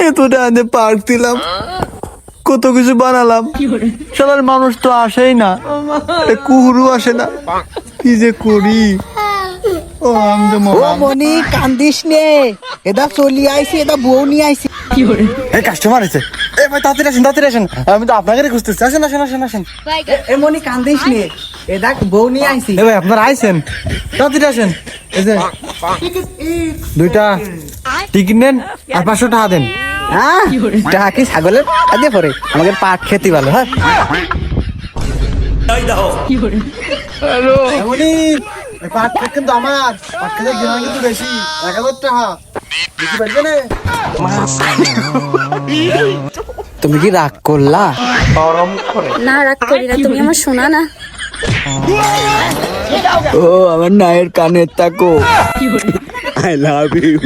এতটা আনে পার্ক দিলাম, কত কিছু বানালাম, শালার মানুষ তো আসেই না, কুহুরু আসে না, কি যে করি। ও আমি তো মনি কান্দিস নে, এটা চলি আইছি, এটা বউ নিয়ে আইছি। এই কাস্টমার আছে, এই ভাই তাড়াতাড়ি আসেন, তাড়াতাড়ি আসেন, আমি তো আপনাকে খুঁজতেছি। আসেন আসেন আসেন আসেন। এ মনি কান্দিস নে, এটা বউ নিয়ে আইছি। এই ভাই আপনারা আইছেন, তাড়াতাড়ি আসেন। এই যে দুইটা টিকিট নেন আর 500 টাকা দেন। হ্যাঁ টাকা কি ছাগলের আদে পরে আমাকে পাট খেতে ভালো। হ্যাঁ এমনি পাট খেত কিন্তু আমার পাট খেতে দিন কিন্তু বেশি, 1000 টাকা বেশি পারবে না। তুমি কি রাগ করলা? না রাগ করি না, তুমি আমার শোনা না। ও আমার নায়ের কানের তাকো, আই লাভ ইউ।